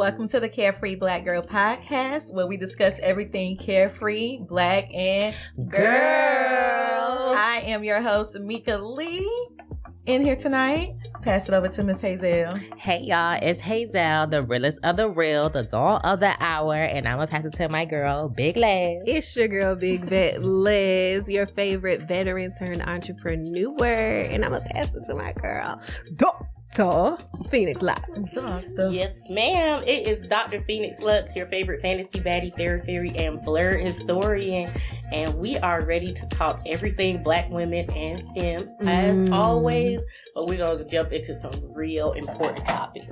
Welcome to the CareFree Black Girl Podcast, where we discuss everything carefree, black, and girl. I am your host, Mika Lee. In here tonight, pass it over to Miss Hazel. Hey y'all, it's Hazel, the realest of the real, the doll of the hour, and I'm gonna pass it to my girl, Big Les. It's your girl, Big Vet Les, your favorite veteran turned entrepreneur, and I'm gonna pass it to my girl, Dr. Phoenix Lux. Yes, ma'am. It is Dr. Phoenix Lux, your favorite fantasy baddie, fairy, and blur historian. And we are ready to talk everything black women and femme as always. But we're going to jump into some real important topics.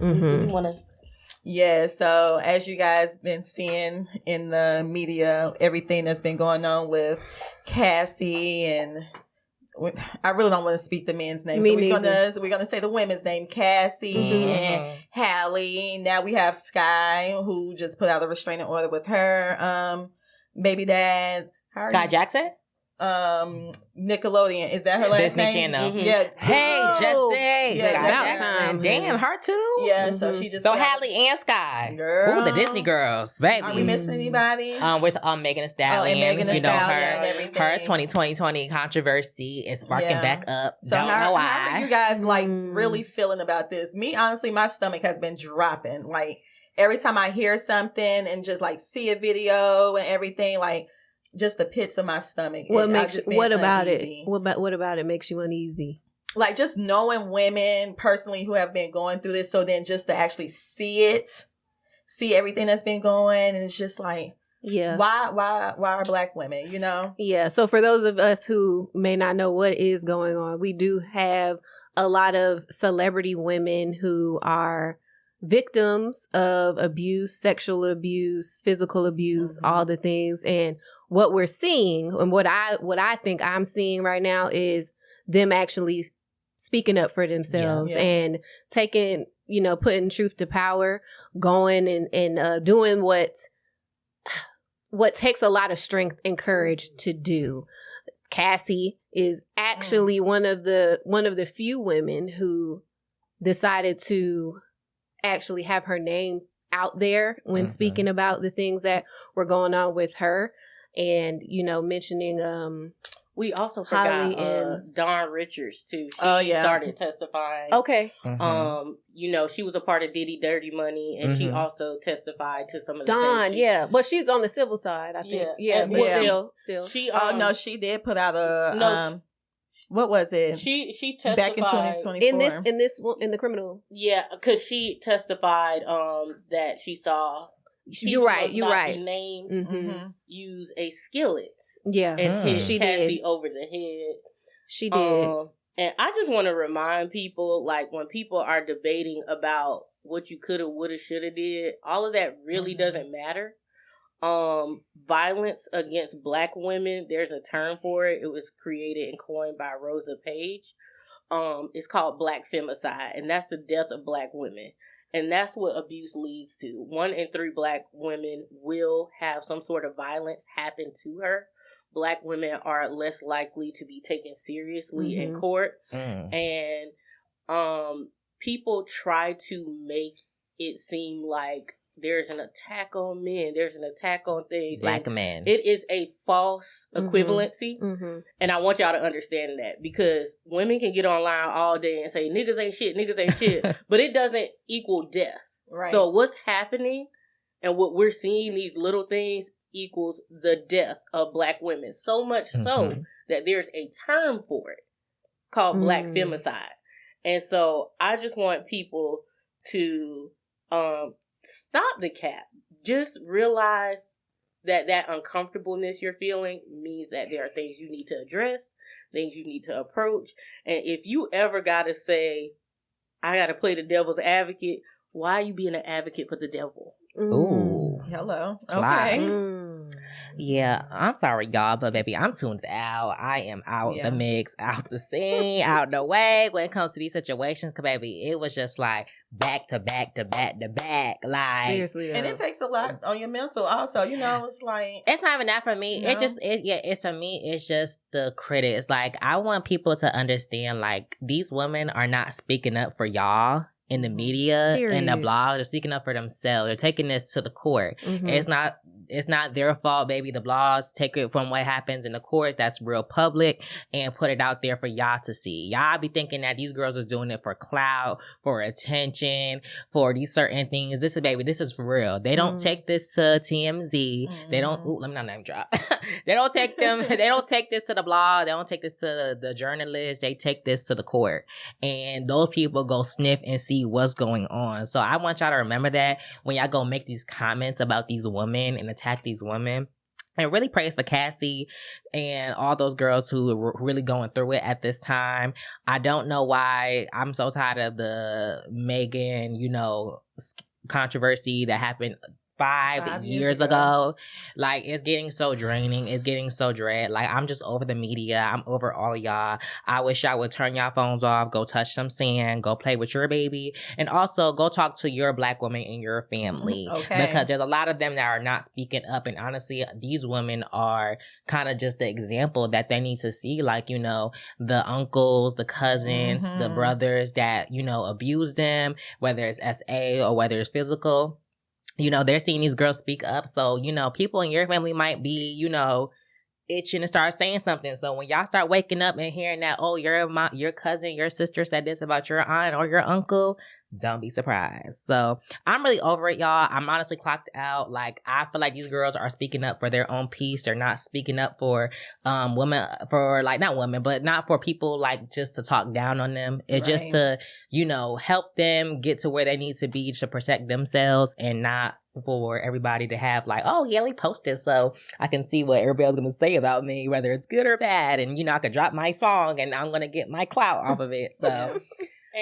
Yeah, so as you guys been seeing in the media, everything that's been going on with Cassie and... I really don't want to speak the men's name. So we're gonna say the women's name, Cassie and Halle. Now we have Sky, who just put out a restraining order with her baby dad. Sky Jackson? Nickelodeon. Is that her last Disney name? Channel. Yeah. Hey, Jesse. Yeah, about time. Damn, her too? Yeah, so she just... So Halle and Sky. Girl. Ooh, the Disney girls, baby. Are we missing anybody? With Megan Thee Stallion. And Megan Thee Stallion and her, everything. her 2020 controversy is sparking back up. So Don't know why. How are you guys really feeling about this? Me, honestly, my stomach has been dropping. Like every time I hear something and just like see a video and everything, like just the pits of my stomach. What about it makes you uneasy? Like just knowing women personally who have been going through this. So then just to actually see everything that's been going, and it's just like, yeah, why are black women, you know? Yeah. So for those of us who may not know what is going on, we do have a lot of celebrity women who are victims of abuse, sexual abuse, physical abuse, all the things. And what we're seeing and what I think I'm seeing right now is them actually speaking up for themselves and taking, putting truth to power, going and doing what takes a lot of strength and courage to do. Cassie is actually one of the few women who decided to actually have her name out there when speaking about the things that were going on with her, and mentioning we also forgot Dawn Richards too. She started testifying. Okay. She was a part of Diddy Dirty Money, and she also testified to some of the Dawn, things but she's on the civil side, I think. Still. She no, she did put out a what was it? She testified back in 2024 in the criminal. Yeah, because she testified that she saw. You're right. Name use a skillet. Yeah, and hit she Cassie did over the head. She did. And I just want to remind people, like when people are debating about what you coulda, woulda, shoulda did, all of that really doesn't matter. Violence against black women, there's a term for it. It was created and coined by Rosa Page. It's called black femicide, and that's the death of black women. And that's what abuse leads to. 1 in 3 black women will have some sort of violence happen to her. Black women are less likely to be taken seriously in court. And people try to make it seem like there's an attack on men. There's an attack on things. Black men. It is a false equivalency. And I want y'all to understand that, because women can get online all day and say, niggas ain't shit. But it doesn't equal death. Right. So what's happening and what we're seeing, these little things, equals the death of black women. So much so that there's a term for it called black femicide. And so I just want people to stop the cap. Just realize that uncomfortableness you're feeling means that there are things you need to address, things you need to approach. And if you ever got to say, I got to play the devil's advocate, why are you being an advocate for the devil? Ooh. Hello. Okay. Yeah, I'm sorry, y'all, but baby, I'm tuned out. I am out the mix, out the scene, out the way when it comes to these situations. Cause baby, it was just like back to back to back to back. Like seriously, and it takes a lot on your mental. Also, it's like it's not even that for me. It's to me. It's just the critics. Like I want people to understand, like these women are not speaking up for y'all. in the media and the Period. blogs are speaking up for themselves. They're taking this to the court. Mhm. It's not their fault, baby. The blogs take it from what happens in the courts that's real public and put it out there for y'all to see. Y'all be thinking that these girls is doing it for clout, for attention, for these certain things. This is real. They don't take this to TMZ. They don't. Ooh, let me not name drop. They don't take this to the blog. They don't take this to the journalists. They take this to the court, and those people go sniff and see what's going on. So I want y'all to remember that when y'all go make these comments about these women and attack these women. And really praise for Cassie and all those girls who are really going through it at this time. I don't know why. I'm so tired of the Megan, controversy that happened 5 years ago. Like, it's getting so draining. It's getting so dread. Like, I'm just over the media. I'm over all y'all. I wish y'all would turn y'all phones off, go touch some sand, go play with your baby, and also go talk to your Black woman in your family. Okay. Because there's a lot of them that are not speaking up, and honestly, these women are kind of just the example that they need to see. Like, the uncles, the cousins, the brothers that, abuse them, whether it's SA or whether it's physical. They're seeing these girls speak up. So, people in your family might be, itching to start saying something. So when y'all start waking up and hearing that, oh, your cousin, your sister said this about your aunt or your uncle, don't be surprised. So I'm really over it, y'all. I'm honestly clocked out. Like, I feel like these girls are speaking up for their own peace. They're not speaking up for women, not for people, like, just to talk down on them. It's just to, help them get to where they need to be to protect themselves, and not for everybody to have like, oh yeah, we posted so I can see what everybody's gonna say about me, whether it's good or bad, and I could drop my song and I'm gonna get my clout off of it. So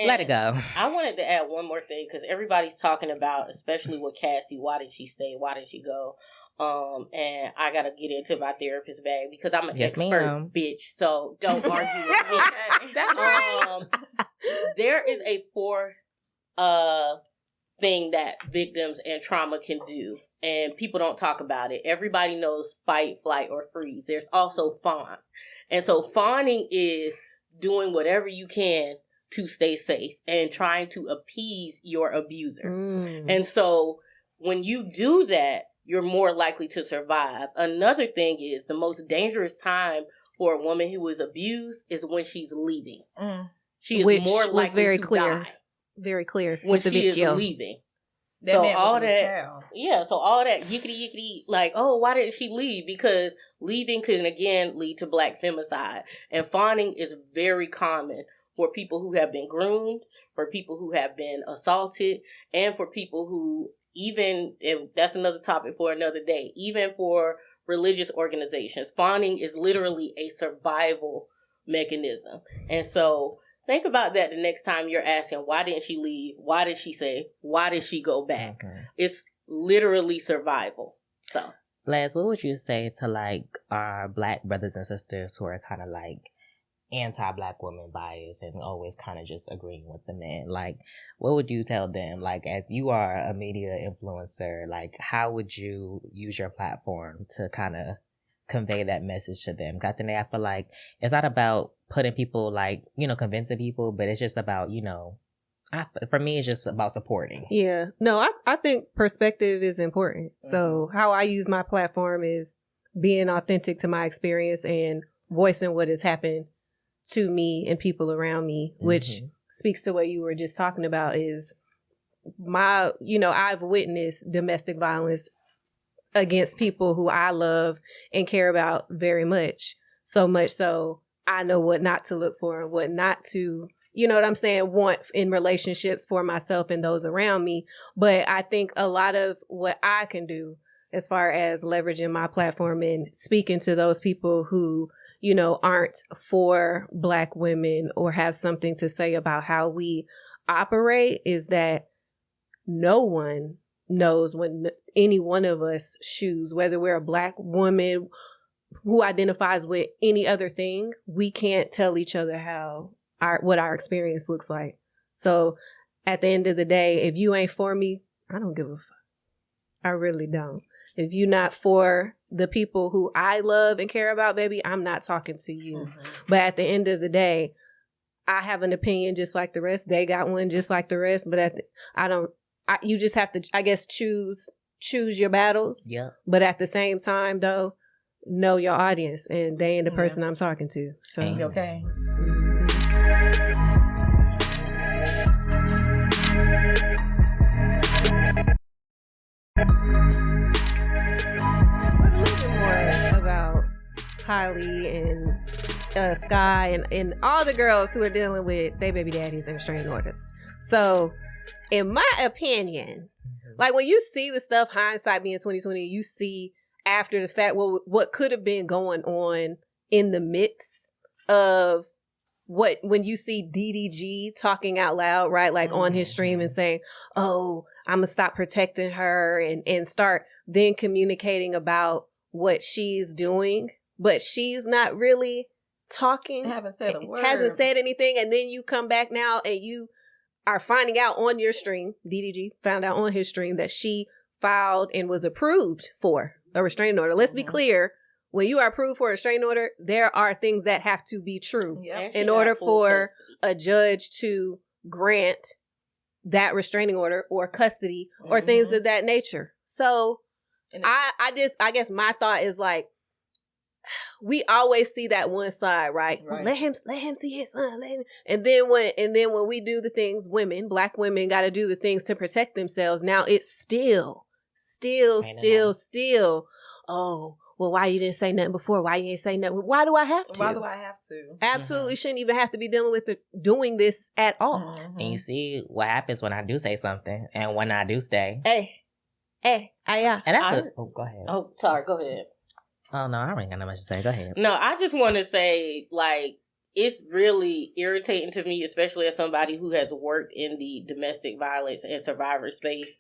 let it go. I wanted to add one more thing, because everybody's talking about, especially with Cassie, why did she stay? Why did she go? And I gotta get into my therapist bag because I'm an expert, bitch. So don't argue with me. That's right. There is a fourth thing that victims and trauma can do, and people don't talk about it. Everybody knows fight, flight, or freeze. There's also fawn. And so fawning is doing whatever you can to stay safe and trying to appease your abuser. And so when you do that, you're more likely to survive. Another thing is, the most dangerous time for a woman who is abused is when she's leaving. She is more likely to die. Very clear when she is leaving. So all that yickety, like, oh, why didn't she leave? Because leaving can again lead to Black femicide. And fawning is very common for people who have been groomed, for people who have been assaulted, and for people who, even if that's another topic for another day, even for religious organizations, fawning is literally a survival mechanism. And so think about that the next time you're asking, why didn't she leave? Why did she say? Why did she go back? Okay. It's literally survival. So, Blaz, what would you say to like our Black brothers and sisters who are kind of like anti-Black women bias and always kind of just agreeing with the men? Like, what would you tell them? Like, as you are a media influencer, like, how would you use your platform to kind of convey that message to them? I think I feel like it's not about putting people, like, convincing people, but it's just about, for me, it's just about supporting. Yeah. No, I think perspective is important. So how I use my platform is being authentic to my experience and voicing what has happened to me and people around me, which speaks to what you were just talking about. Is I've witnessed domestic violence against people who I love and care about very much. So much so I know what not to look for and what not to, want in relationships for myself and those around me. But I think a lot of what I can do as far as leveraging my platform and speaking to those people who, aren't for Black women or have something to say about how we operate is that no one knows when any one of us shoes, whether we're a Black woman who identifies with any other thing, we can't tell each other what our experience looks like. So at the end of the day, if you ain't for me, I don't give a fuck. I really don't. If you're not for the people who I love and care about, baby, I'm not talking to you. But at the end of the day, I have an opinion just like the rest. They got one just like the rest. But you just have to, I guess, choose your battles. Yeah. But at the same time, though, know your audience, and they ain't the person I'm talking to. So okay. A little bit more about Halle and Sky and all the girls who are dealing with their baby daddies and restraining orders. So, in my opinion, like when you see the stuff, hindsight being 2020, you see after the fact what could have been going on in the midst of when you see DDG talking out loud, right? Like on his stream and saying, oh, I'm gonna stop protecting her and start then communicating about what she's doing, but she's not really talking. Haven't said a word. Hasn't said anything. And then you come back now and you are finding out on your stream, DDG found out on his stream that she filed and was approved for a restraining order. Let's be clear. When you are approved for a restraining order, there are things that have to be true in order for a judge to grant that restraining order or custody or things of that nature. So I guess my thought is like, we always see that one side, right? Well, let him see his son. And then when we do the things Black women got to do the things to protect themselves. Now it's still. Oh, well, why you didn't say nothing before? Why you ain't say nothing? Why do I have to? Why do I have to? Absolutely shouldn't even have to be dealing with doing this at all. And you see what happens when I do say something and when I do stay. Yeah. And that's go ahead. Oh, sorry. Go ahead. Oh, no, I ain't got no much to say. Go ahead. No, I just want to say, like, it's really irritating to me, especially as somebody who has worked in the domestic violence and survivor space,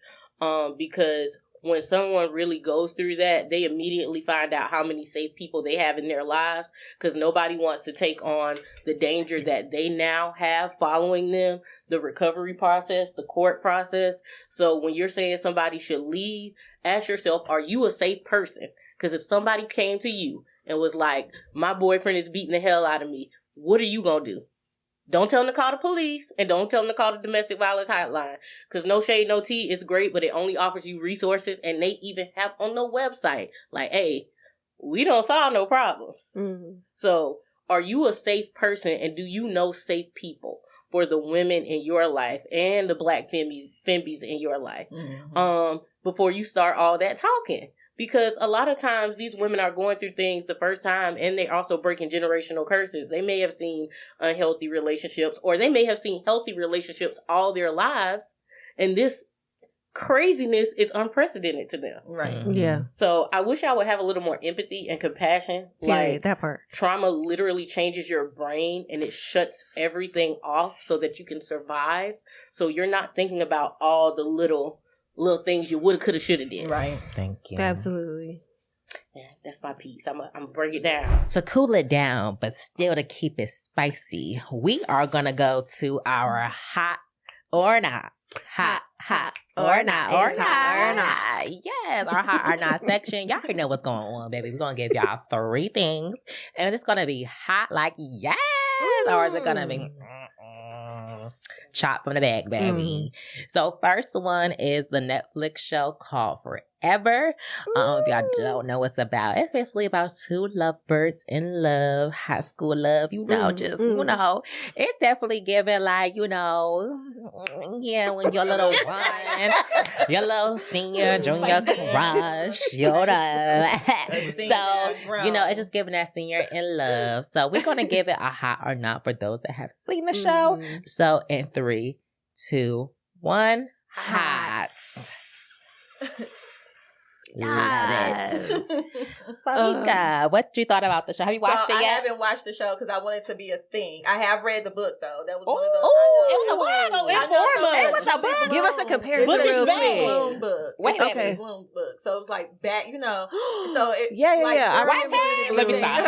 because when someone really goes through that, they immediately find out how many safe people they have in their lives, because nobody wants to take on the danger that they now have following them, the recovery process, the court process. So when you're saying somebody should leave, ask yourself, are you a safe person? Because if somebody came to you and was like, my boyfriend is beating the hell out of me, what are you going to do? Don't tell them to call the police, and don't tell them to call the domestic violence hotline. Because no shade, no tea is great, but it only offers you resources. And they even have on the website, like, hey, we don't solve no problems. Mm-hmm. So are you a safe person, and do you know safe people for the women in your life and the Black fembies in your life before you start all that talking? Because a lot of times these women are going through things the first time, and they're also breaking generational curses. They may have seen unhealthy relationships, or they may have seen healthy relationships all their lives. And this craziness is unprecedented to them. Right. Mm-hmm. Yeah. So I wish I would have a little more empathy and compassion. Like, that part. Trauma literally changes your brain, and it shuts everything off so that you can survive. So you're not thinking about all the little things you woulda, coulda, shoulda did. Right. Thank you. Absolutely. Yeah, that's my piece. I'm gonna bring it down. To cool it down, but still to keep it spicy, we are gonna go to our hot or not. Hot or not. Yes, our hot or not section. Y'all already know what's going on, baby. We're gonna give y'all 3 things, and it's gonna be hot like yes, or is it gonna be chop from the bag, baby? So first one is the Netflix show called Forever. If y'all don't know what it's about, it's basically about 2 lovebirds in love, high school love, you know, it's definitely giving like, when your little one, your little senior, junior crush, so, it's just giving that senior in love. So we're going to give it a hot or not for those that have seen the show. So in 3, 2, 1, hot. Love it. What you thought about the show? Have you watched it yet? I haven't watched the show because I wanted it to be a thing. I have read the book though. That was one of those. It was a book. Give us a comparison real quick. Bloom book. Wait, okay. Bloom book. So it's like back, So it, White page. Let me stop.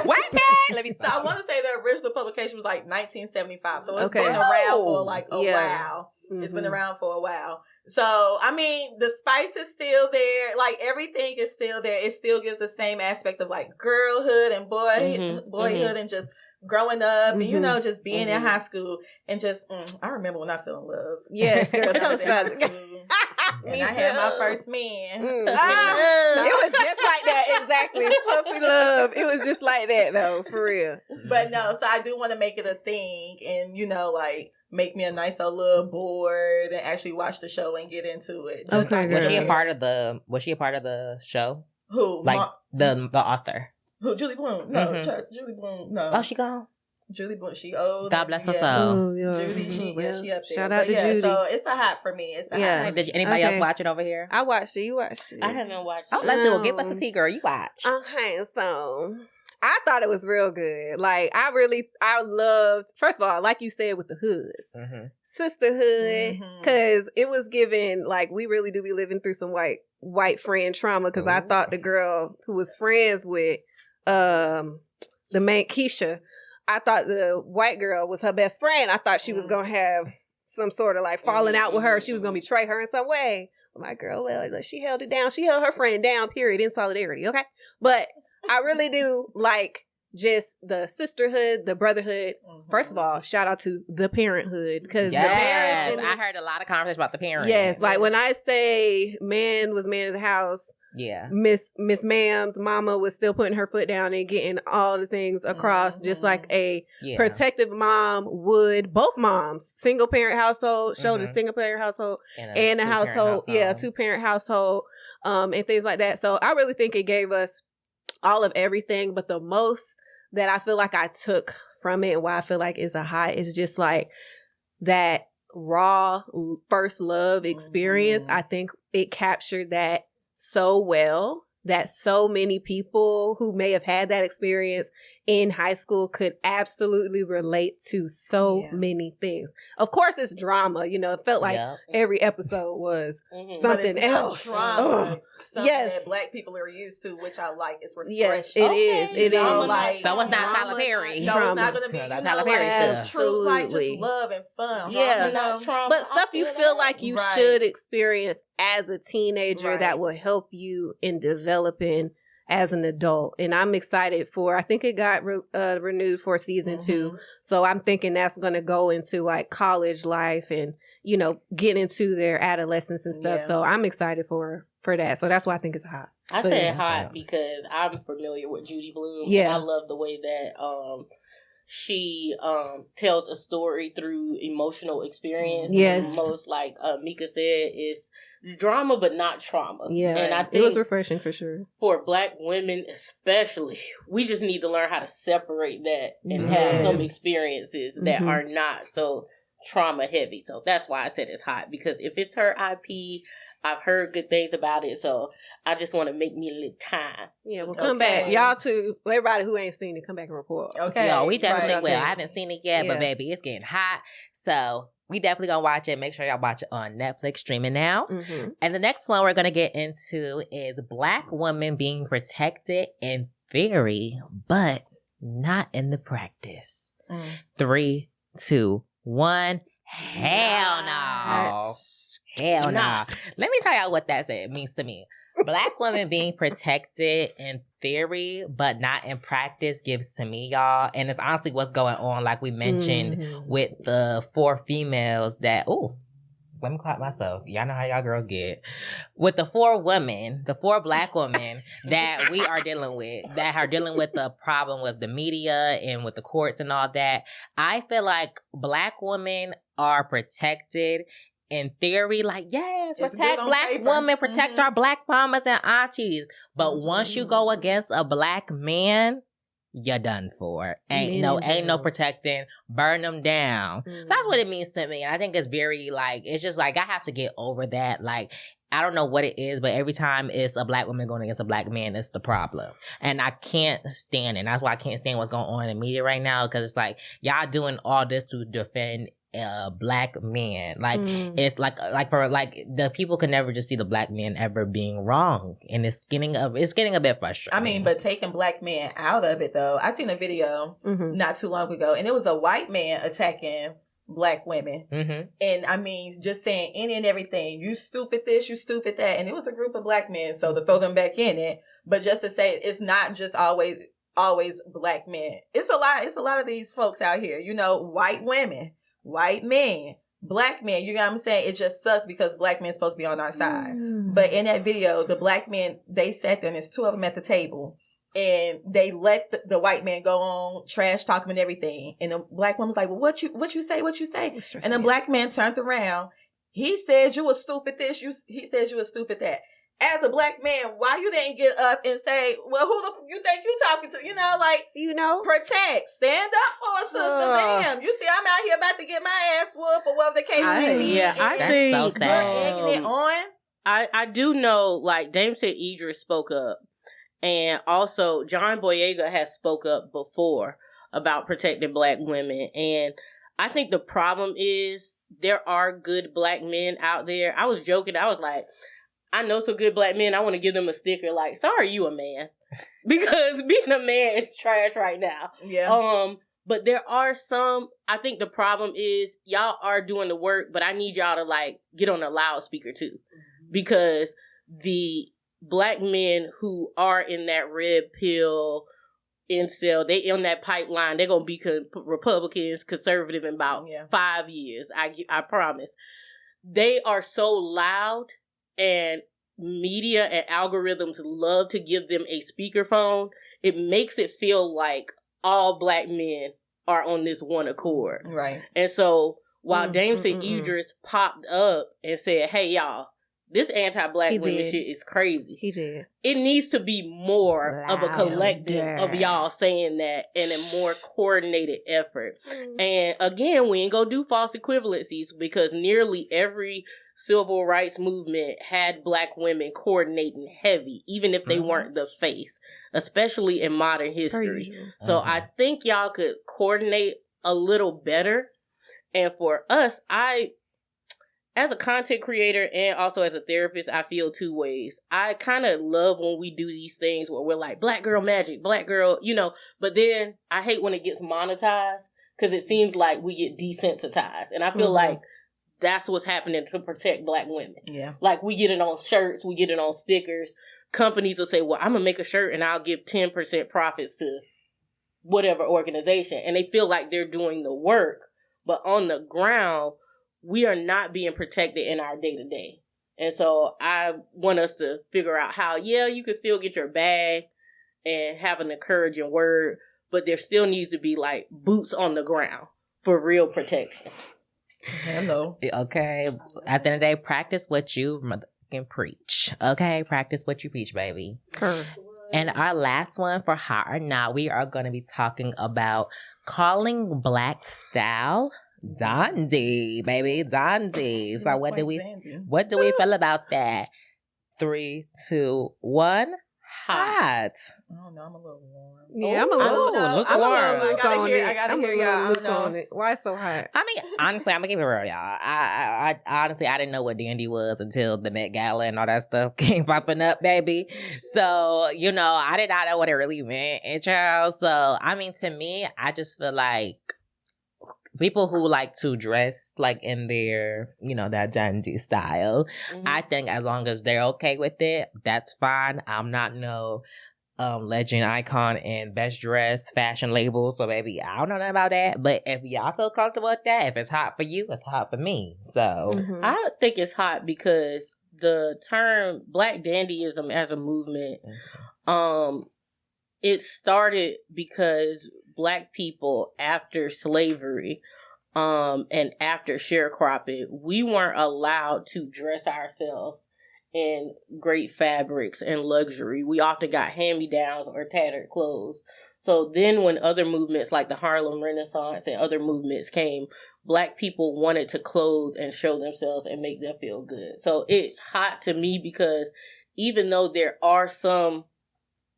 White page. Let me stop. So I want to say the original publication was like 1975. So it's been around for like a while. It's been around for a while. So, I mean, the spice is still there. Like, everything is still there. It still gives the same aspect of, like, girlhood and boyhood and just growing up and, you know, just being in high school and just, I remember when I fell in love. Yes, girl, tell us about it. And I had my first man. It was just like that, exactly. Puppy love. It was just like that, though, for real. But no, so I do want to make it a thing and, you know, like, make me a nice old little board and actually watch the show and get into it. Just Okay, Was she a part of the show? Who? Like the author? Who? Julie Bloom? No, Julie Bloom. No. Oh, she gone. Julie Bloom. She old. God bless her soul. Oh, yeah. Judy, she up there. Shout out to Judy. So it's a hot for me. It's a hot. Did anybody else watch it over here? I watched it. You watched it. I haven't watched Oh, it. let's see. Well, give us a tea, girl. You watch. Okay, so I thought it was real good. Like, I loved, first of all, like you said, with the hoods, sisterhood, because it was given, like, we really do be living through some white friend trauma, because I thought the girl who was friends with the main Keisha, I thought the white girl was her best friend. I thought she was going to have some sort of, like, falling out with her. She was going to betray her in some way. But my girl, like, she held it down. She held her friend down, period, in solidarity, okay? But I really do like just the sisterhood, the brotherhood. First of all, shout out to the parenthood, because the parents. I heard a lot of conversations about the parents. Yes, like when I say man was man of the house. Yeah, Miss Ma'am's mama was still putting her foot down and getting all the things across, just like a protective mom would. Both moms, single parent household, showed a single parent household and a household, two parent household, and things like that. So I really think it gave us all of everything, but the most that I feel like I took from it and why I feel like it's a high is just like that raw first love experience. I think it captured that so well that so many people who may have had that experience in high school could absolutely relate to so many things. Of course, it's drama. You know, it felt like every episode was something else. Drama, something that Black people are used to, which I like. It's refreshing. Yes, it is. It is. Like, so it's not Tyler Perry. No, it's not going to be Tyler Perry stuff. True, like just love and fun. Yeah, you know? But stuff you feel like you should experience as a teenager that will help you in developing as an adult. And I'm excited for, I think it got renewed for season 2. So I'm thinking that's going to go into like college life and, you know, get into their adolescence and stuff. So I'm excited for that. So that's why I think it's hot. I said hot because I'm familiar with Judy Bloom. Yeah. I love the way that she tells a story through emotional experience. Yes. Most, like Mika said, is drama but not trauma. Yeah. And I think it was refreshing for sure. For Black women especially, we just need to learn how to separate that and have some experiences that are not so trauma heavy. So that's why I said it's hot, because if it's her IP, I've heard good things about it, so I just want to make me a little time. Yeah, well, come back. Y'all too. Everybody who ain't seen it, come back and report. Okay. No, we definitely will. I haven't seen it yet, but baby, it's getting hot. So we definitely gonna watch it. Make sure y'all watch it on Netflix, streaming now. And the next one we're gonna get into is Black women being protected in theory, but not in the practice. 3, 2, 1. Hell no. Hell no. Let me tell y'all what that means to me. Black women being protected in theory, but not in practice gives to me, y'all. And it's honestly what's going on, like we mentioned with the 4 females that, let me clap myself. Y'all know how y'all girls get. With the 4 women, the 4 Black women that we are dealing with, that are dealing with the problem with the media and with the courts and all that, I feel like Black women are protected in theory, like, yes, protect Black women, protect our Black mamas and aunties. But once you go against a Black man, you're done for. Ain't no protecting. Burn them down. So that's what it means to me. And I think it's very, like, it's just like, I have to get over that. Like, I don't know what it is, but every time it's a Black woman going against a Black man, it's the problem. And I can't stand it. And that's why I can't stand what's going on in the media right now, because it's like, y'all doing all this to defend a Black man. Like, it's like for like the people can never just see the Black man ever being wrong, and it's getting a bit frustrating. I mean, but taking Black men out of it though, I seen a video not too long ago, and it was a white man attacking Black women, and I mean, just saying any and everything. You stupid this, you stupid that, and it was a group of Black men. So to throw them back in it, but just to say it's not just always always black men. It's a lot of these folks out here, you know, white women, white men, black men. You know what I'm saying? It just sucks because black men supposed to be on our side. But in that video, the black men, they sat there and there's two of them at the table and they let the white man go on trash talk him and everything. And the black woman's like, well, what you say? And the black man turned around. He said you was stupid this. He said you was stupid that. As a black man, why you didn't get up and say, well, who you think you talking to? You know, like, protect, stand up for a sister. Damn, you see, I'm out here about to get my ass whooped or whatever the case may be. Yeah, I think that's so sad. Egging it on. I do know, like, Dame said Idris spoke up. And also, John Boyega has spoke up before about protecting black women. And I think the problem is there are good black men out there. I was joking. I was like, I know some good black men. I want to give them a sticker like, sorry, you a man. Because being a man is trash right now. Yeah. But there are some, I think the problem is y'all are doing the work, but I need y'all to like get on a loudspeaker too. Because the black men who are in that red pill incel, they in that pipeline, they're going to be Republicans, conservative in about 5 years. I promise. They are so loud. And media and algorithms love to give them a speakerphone. It makes it feel like all black men are on this one accord. Right. And so while Dame said Idris popped up and said, hey, y'all, this anti-black women shit is crazy. He did. It needs to be more of a collective of y'all saying that and a more coordinated effort. And again, we ain't gonna do false equivalencies because nearly every civil rights movement had black women coordinating heavy, even if they weren't the face, especially in modern history. So I think y'all could coordinate a little better. And for us, as a content creator and also as a therapist, I feel two ways. I kind of love when we do these things where we're like, black girl magic, black girl, you know, but then I hate when it gets monetized because it seems like we get desensitized. And I feel like that's what's happening to protect black women. Yeah. Like we get it on shirts, we get it on stickers. Companies will say, well, I'm going to make a shirt and I'll give 10% profits to whatever organization. And they feel like they're doing the work. But on the ground, we are not being protected in our day-to-day. And so I want us to figure out how, you can still get your bag and have an encouraging word, but there still needs to be like boots on the ground for real protection. Hello. Okay. At the end of the day, practice what you motherfucking preach. Okay? Practice what you preach, baby. And our last one for Hot or Not, we are going to be talking about calling black style dandy, baby. Dandy. So what do we feel about that? 3, 2, 1. Hot. Oh no, I'm a little warm. Yeah, I'm a little warm. I gotta hear y'all. I don't know. On it. Why it's so hot? I mean, honestly, I'm gonna keep it real, y'all. I honestly didn't know what dandy was until the Met Gala and all that stuff came popping up, baby. So, you know, I did not know what it really meant, and child. So, I mean, to me, I just feel like people who like to dress like in their, you know, that dandy style, I think as long as they're okay with it, that's fine. I'm not no legend, icon, and best dressed fashion label, so baby, I don't know nothing about that. But if y'all feel comfortable with that, if it's hot for you, it's hot for me. So I think it's hot because the term Black dandyism as a movement, it started because Black people after slavery and after sharecropping, we weren't allowed to dress ourselves in great fabrics and luxury. We often got hand-me-downs or tattered clothes. So then when other movements like the Harlem Renaissance and other movements came, Black people wanted to clothe and show themselves and make them feel good. So it's hot to me because even though there are some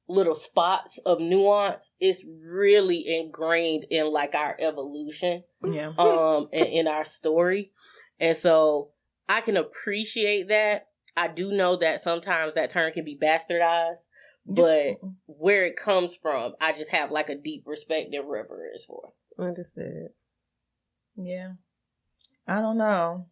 little spots of nuance, it's really ingrained in like our evolution, and in our story. And so I can appreciate that. I do know that sometimes that term can be bastardized, but where it comes from, I just have like a deep respect and reverence for. Understood. Yeah. I don't know.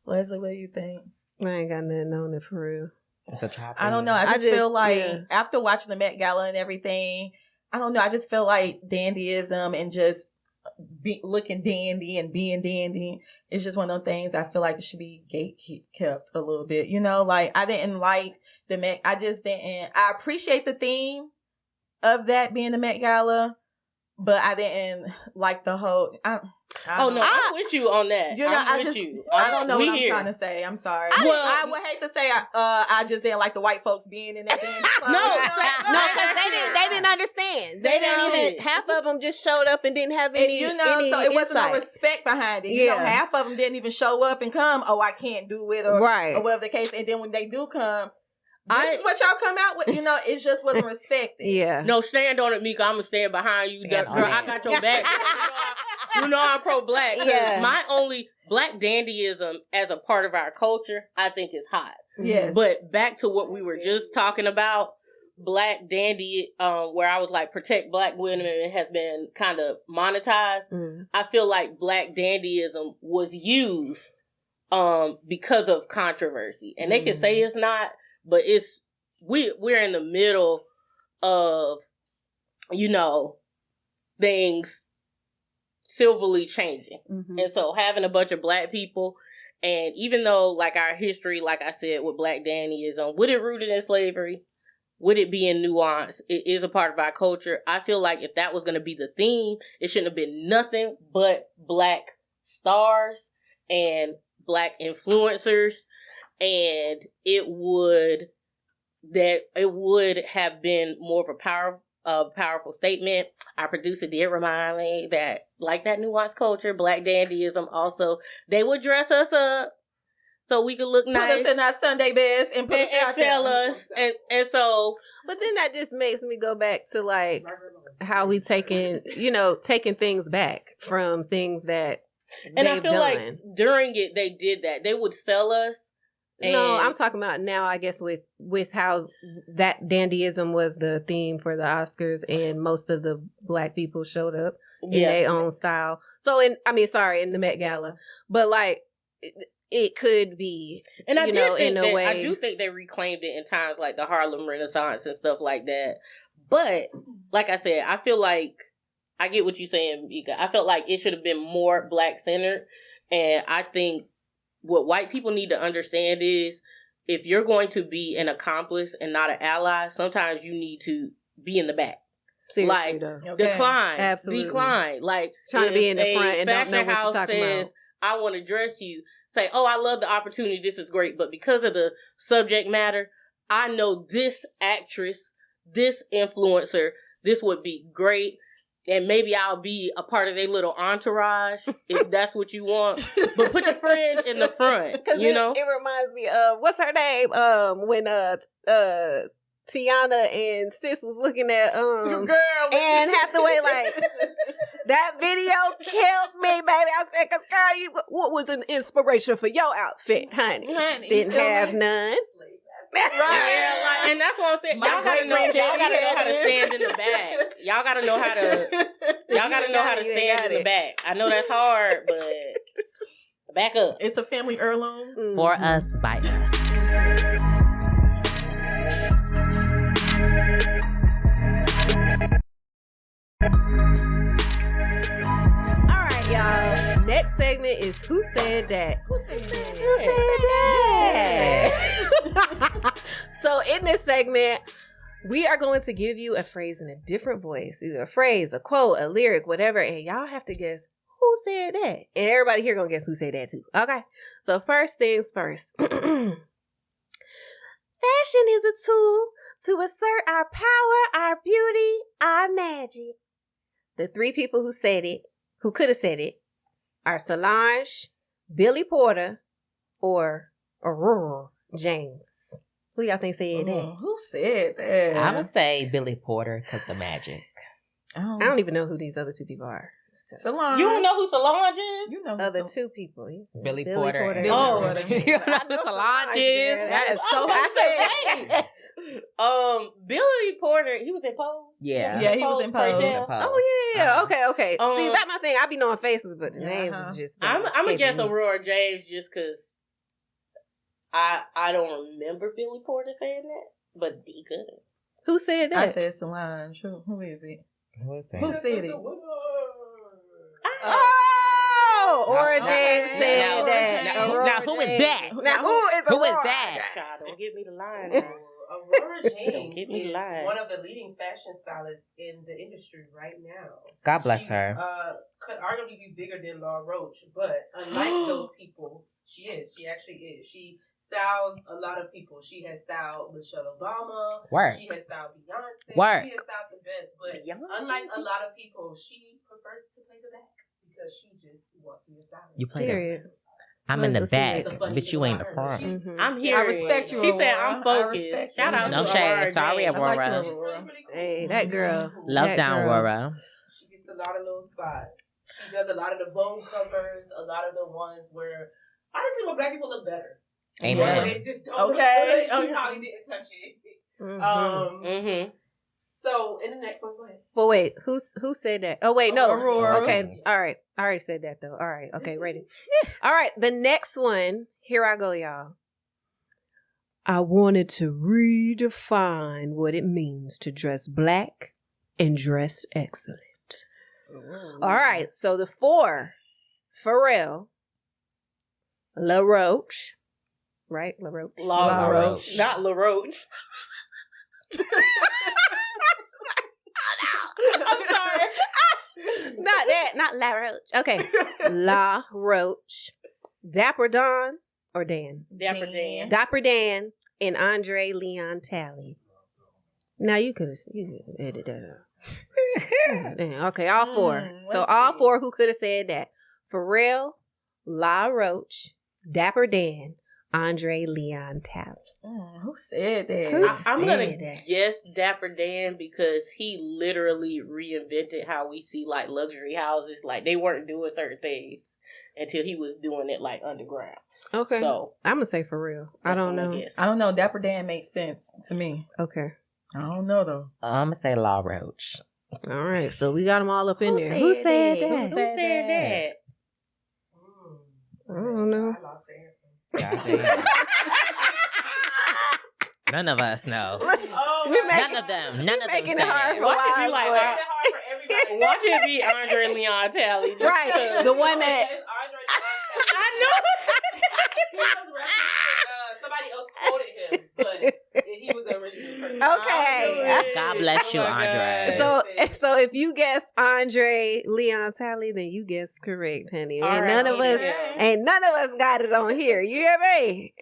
Leslie, what do you think? I ain't got nothing on it for real. It's a chopper. I don't know. I just feel like after watching the Met Gala and everything, I don't know. I just feel like dandyism and just looking dandy and being dandy. It's just one of those things I feel like it should be gate kept a little bit. You know, like I didn't like the Met. I just didn't. I appreciate the theme of that being the Met Gala, but I didn't like the whole. I'm with you on that. You know, I don't know what I'm trying to say. I'm sorry. I would hate to say I just didn't like the white folks being in that thing. Because they didn't understand. They didn't even. Half of them just showed up and didn't have any. So it wasn't no respect behind it. You know, half of them didn't even show up and come. Oh, I can't do it, or whatever the case. And then when they do come. This is what y'all come out with. You know, it just wasn't respected. Yeah. No, stand on it, Mika. I'm going to stand behind you. Girl, I got your back. You know I'm pro-black. Yeah. My only black dandyism as a part of our culture, I think is hot. Yes. But back to what we were just talking about, black dandy, where I was like, protect black women, has been kind of monetized. Mm. I feel like black dandyism was used because of controversy. And they can say it's not. But we're in the middle of, you know, things silverly changing. Mm-hmm. And so having a bunch of black people, and even though like our history, like I said, with black dandyism, would it rooted in slavery? Would it be in nuance? It is a part of our culture. I feel like if that was going to be the theme, it shouldn't have been nothing but black stars and black influencers. And it would have been more of a powerful statement. Our producer did remind me that, like that nuanced culture, black dandyism also, they would dress us up so we could look nice. Put us in our Sunday best and sell us. And so... But then that just makes me go back to like how we taking things back from things that and I feel like during it, they did that. They would sell us. No, I'm talking about now, I guess, with how that dandyism was the theme for the Oscars and most of the black people showed up in their own style. So, in the Met Gala. But, like, it could be, and I do think they reclaimed it in times like the Harlem Renaissance and stuff like that. But, like I said, I feel like, I get what you're saying, Mika. I felt like it should have been more black-centered. And I think what white people need to understand is if you're going to be an accomplice and not an ally, sometimes you need to be in the back. Seriously, decline. Absolutely. Decline. Like, trying to be in the front and don't know what you're talking about. I want to dress you. Say, oh, I love the opportunity. This is great. But because of the subject matter, I know this actress, this influencer, this would be great. And maybe I'll be a part of their little entourage, if that's what you want. But put your friend in the front, you know? It reminds me of, what's her name? When Tiana and Sis was looking at Anne Hathaway, like, that video killed me, baby. I said, because, girl, what was an inspiration for your outfit, honey? Didn't have none. Right. Yeah, and that's what I'm saying. Y'all gotta know how to stand in the back. Y'all gotta know how to stand in the back. I know that's hard, but back up. It's a family heirloom. Mm-hmm. For us, by us. All right, y'all. Next segment is Who Said That? Who said that? Who said that? So in this segment, we are going to give you a phrase in a different voice. Either a phrase, a quote, a lyric, whatever. And y'all have to guess who said that. And everybody here gonna guess who said that too. Okay. So first things first. Fashion is a tool to assert our power, our beauty, our magic. The three people who said it, who could have said it, are Solange, Billy Porter, or Aurora James. Who y'all think said that? Who said that? I'm going to say Billy Porter because the magic. I don't even know who these other two people are. Solange. You don't know who Solange is? You know other two people. Billy Porter. Billy Porter. You know who Solange is? That is so hard. Billy Porter, he was in Pose. Yeah. Yeah, he was in Pose. Oh, yeah. Okay. See, that's my thing. I be knowing faces, but the names is just... I'm going to guess Aurora James just because I don't remember Billy Porter saying that, but he could. Who said that? I said Solange. Who is it? What's that? Who said it? Aura Now- James now- said now- that. now- Aurora now who is James. that? Now who is Who is Aurora? that? Child, don't give me the line now. Aurora Don't James get me is lying. one of the leading fashion stylists in the industry right now. God bless She, her. Could arguably be bigger than Law Roach, but unlike those people, she is. She actually is. She styles a lot of people. She has styled Michelle Obama. Work. She has styled Beyonce. Work. She has styled the best, but Beyonce? unlike a lot of people, she prefers to play the back because she just wants to be a stylist. You play Period. I'm in the Let's see. back, It's a funny but thing you ain't the about her. front. She's Mhm. I'm here. I respect you, She said Aurora. I'm I focused. respect Shout you. out No to shade. Aurora Sorry, James. I like Aurora. you, She's Aurora. really, really cool. Hey, that girl. Love That down, girl. Aurora. She gets a lot of little spots. She does a lot of the Vogue covers, a lot of the ones where honestly where black people look better. Amen. But it just don't Okay. look good. She probably didn't touch it. Mhm. Mm-hmm. So in the next one, go ahead. Well, wait. Who said that? Oh, wait. No. Aurora. Okay. All right. I already said that, though. All right. Okay. Ready. All right. The next one. Here I go, y'all. I wanted to redefine what it means to dress black and dress excellent. All right. So the 4, Pharrell, La Roche, right? La Roche. La Roach. Roach. Not La Roach. I'm sorry. Not that. Not La Roche. Okay. La Roche, Dapper Don or Dan? Dapper Dan. Dapper Dan and Andre Leon Talley. Now you could edit that out. Damn, okay, all 4. So let's all see. 4 who could have said that. Pharrell, La Roche, Dapper Dan, Andre Leon Talley. Who said that? Who I'm gonna said that? guess Dapper Dan because he literally reinvented how we see like luxury houses. Like they weren't doing certain things until he was doing it like underground. Okay. So I'm gonna say for real. I that's don't what I'm know. gonna guess. I don't know. Dapper Dan makes sense to me. Okay. I don't know though. I'm gonna say La Roach. All right. So we got them all up in Who there. said Who said that? that? Who said that? I don't know. I lost the answer. Goddamn. None of us know. Oh, We my make- None of them. None of them. making said it hard it. for Why wise did you like boy. God. It's hard for everybody. Watch it be Andre Leon Talley. just Right. because. The one that. It's Andre Leon Talley. I know. He was referencing, somebody else quoted him, but he was the original person. Okay. God bless you, Oh my Andre. God. So if you guess Andre Leon Talley, then you guessed correct, honey. All And right, none of us yeah. ain't none of us got it on here. You hear me?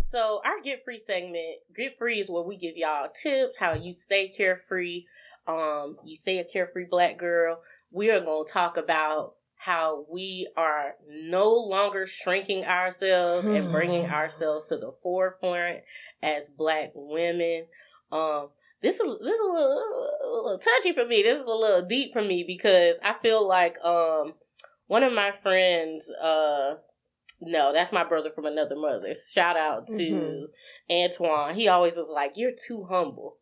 So our Get Free segment, Get Free is where we give y'all tips how you stay carefree. You stay a carefree black girl. We are going to talk about how we are no longer shrinking ourselves and bringing ourselves to the forefront as black women. This is a little touchy for me. This is a little deep for me because I feel like one of my friends, no, that's my brother from another mother. Shout out to Antoine. He always was like, "You're too humble."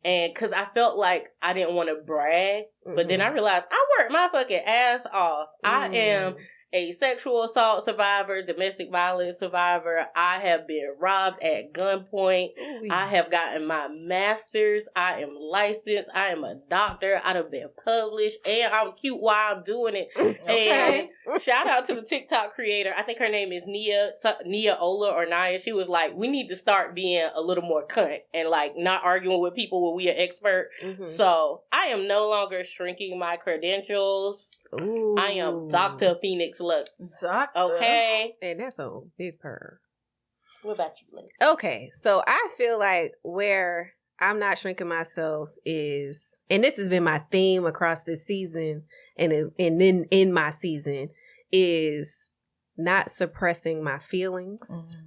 And because I felt like I didn't want to brag, but then I realized I worked my fucking ass off. I am a sexual assault survivor, domestic violence survivor. I have been robbed at gunpoint. I have gotten my master's. I am licensed. I am a doctor. I have been published, and I'm cute while I'm doing it. Okay. And shout out to the TikTok creator. I think her name is Nia Ola or Naya. She was like, we need to start being a little more cunt and like not arguing with people when we are expert. So I am no longer shrinking my credentials. Ooh. I am Dr. Phoenix Lux. Doctor. Okay. And that's a big purr. What about you, Lynn? Okay, so I feel like where I'm not shrinking myself is, and this has been my theme across this season, and then in my season, is not suppressing my feelings,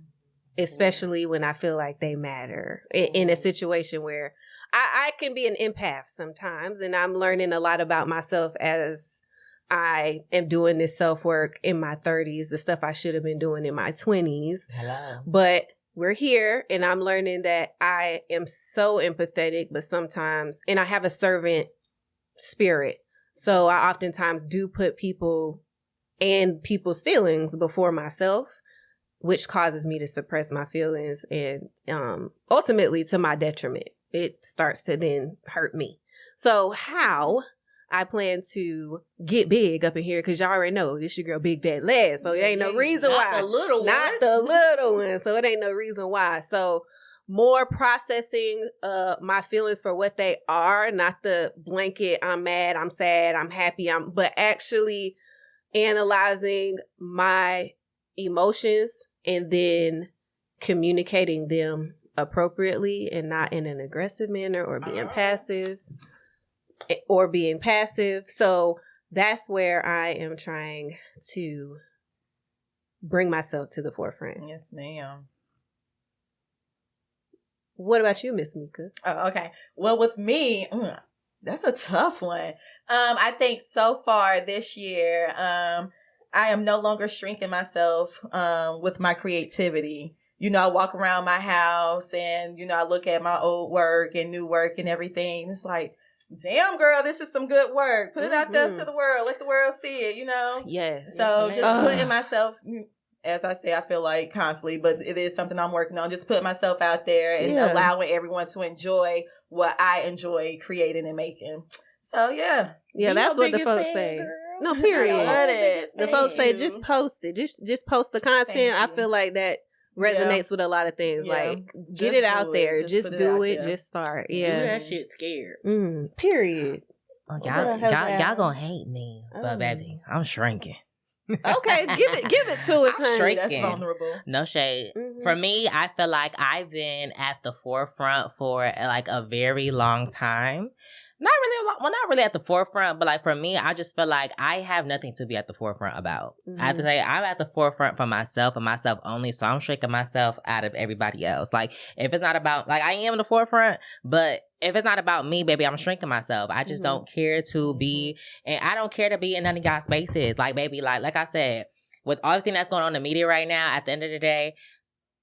especially when I feel like they matter. In a situation where I can be an empath sometimes, and I'm learning a lot about myself as I am doing this self-work in my 30s, the stuff I should have been doing in my 20s. Hello. But we're here, and I'm learning that I am so empathetic, but sometimes, and I have a servant spirit. So I oftentimes do put people and people's feelings before myself, which causes me to suppress my feelings and ultimately to my detriment. it starts to then hurt me. So how I plan to get big up in here, because y'all already know this your girl Big Fat Les, so it ain't no reason why. Not the little one. Not the little one, so it ain't no reason why. So more processing my feelings for what they are, not the blanket I'm mad, I'm sad, I'm happy, but actually analyzing my emotions and then communicating them appropriately and not in an aggressive manner or being passive. So that's where I am trying to bring myself to the forefront. Yes, ma'am. What about you, Miss Mika? Oh, okay. Well, with me, that's a tough one. I think so far this year, I am no longer shrinking myself with my creativity. You know, I walk around my house and, you know, I look at my old work and new work and everything. It's like, damn, girl, this is some good work. Put it out there to the world. Let the world see it, you know? Yes. So just putting myself, as I say, I feel like constantly, but it is something I'm working on. Just putting myself out there and allowing everyone to enjoy what I enjoy creating and making. So, yeah. Yeah, that's what the folks say. Girl. No, period. I love it. The folks say just post it. Just post the content. I feel like that resonates with a lot of things. Like, get it out there. Just do it. Just start. Yeah. Do that shit scared. Period. Oh, y'all gonna hate me, but baby, I'm shrinking. Okay, give it to us, honey. Shrinking. That's vulnerable. No shade. For me, I feel like I've been at the forefront for like a very long time. Not really at the forefront, but like for me, I just feel like I have nothing to be at the forefront about. I have to say, I'm at the forefront for myself and myself only, so I'm shrinking myself out of everybody else. Like, if it's not about, like, I am in the forefront, but if it's not about me, baby, I'm shrinking myself. I just don't care to be, and I don't care to be in none of y'all spaces. Like, baby, like I said, with everything that's going on in the media right now, at the end of the day,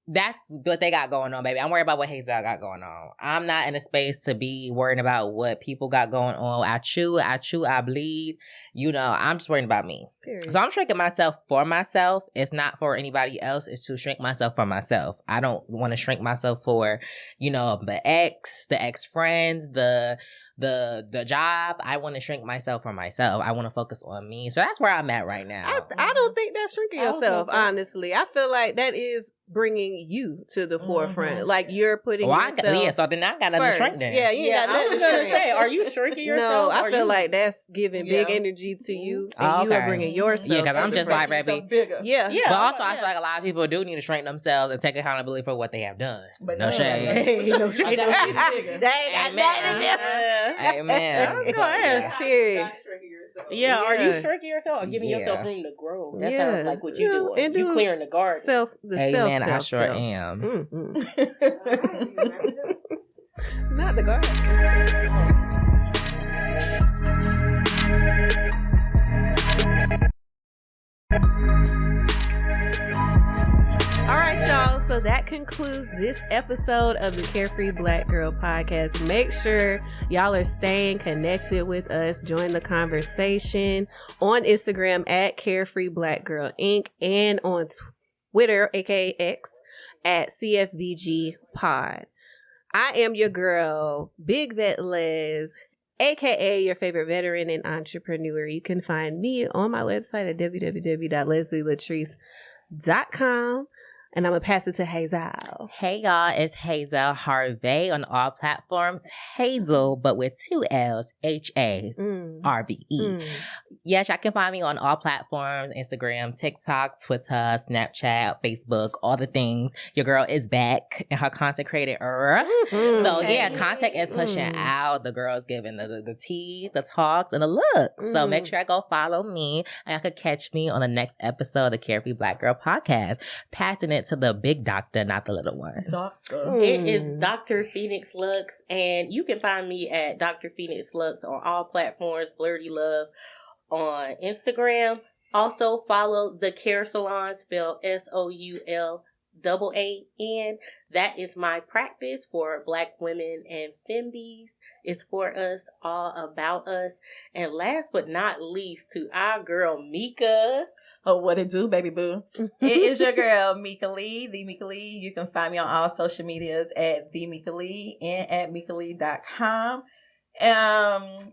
that's what they got going on, baby. I'm worried about what Hazel got going on. I'm not in a space to be worried about what people got going on. I chew, I bleed. You know, I'm just worried about me. Period. So I'm shrinking myself for myself. It's not for anybody else. It's to shrink myself for myself. I don't want to shrink myself for, you know, the ex-friends, the job. I want to shrink myself for myself. I want to focus on me. So that's where I'm at right now. I don't think that's shrinking yourself, honestly. I feel like that is bringing you to the forefront. Like, you're putting yourself so then I got nothing to shrink then. Yeah, you ain't got nothing to shrink. Say, are you shrinking yourself? No, I feel like that's giving big energy to you, and you are bringing yourself. Yeah, because I'm just like, baby. Yeah. But also, I feel like a lot of people do need to shrink themselves and take accountability for what they have done. But no shade. Hey, no shade. Amen. Go ahead. Serious. Yeah, are you shrinking yourself or giving yourself room to grow? That sounds like what you do. You clearing the garden. Amen, I sure am. Not the garden. All right, y'all. So that concludes this episode of the Carefree Black Girl Podcast. Make sure y'all are staying connected with us. Join the conversation on Instagram at Carefree Black Girl Inc. and on Twitter, aka X, at CFBG Pod. I am your girl, Big Vet Les, aka your favorite veteran and entrepreneur. You can find me on my website at www.leslielatrice.com. And I'm going to pass it to Hazel. Hey, y'all. It's Hazel Harvey on all platforms. Hazel, but with 2 L's. HARVE. Yes, y'all can find me on all platforms. Instagram, TikTok, Twitter, Snapchat, Facebook, all the things. Your girl is back in her content creator. So, yeah, content is pushing out. The girl's giving the teas, the talks, and the looks. So, make sure I go follow me. And y'all can catch me on the next episode of the Carefree Black Girl Podcast. Passing it to the big doctor, not the little one. It is Dr. Phoenix Lux, and you can find me at Dr. Phoenix Lux on all platforms. Flirty Love on Instagram. Also follow the Care Salon, spelled SOULAAN. That is my practice for Black women and fembies. It's for us, all about us. And last but not least, to our girl Mika, Oh, what it do, baby boo? It is your girl, Mika Lee, the Mika Lee. You can find me on all social medias at the Mika Lee and at MikaLee.com.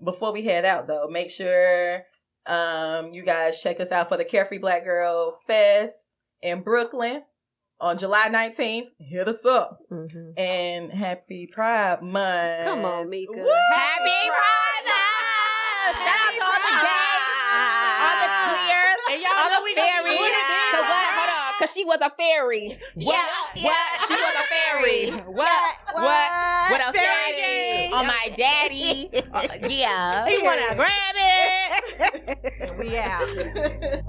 Before we head out though, make sure you guys check us out for the CareFree Black Girl Fest in Brooklyn on July 19th. Hit us up. Mm-hmm. And happy Pride Month. Come on, Mika. Woo! Happy Pride Month! Shout out to all the gays, all the queers, And y'all all know the we gonna fairies. do it again. Cause what? Hold on. Cause she was a fairy. What? She was a fairy. What? With a fatty on my daddy. Yeah. He wanna grab it. We out.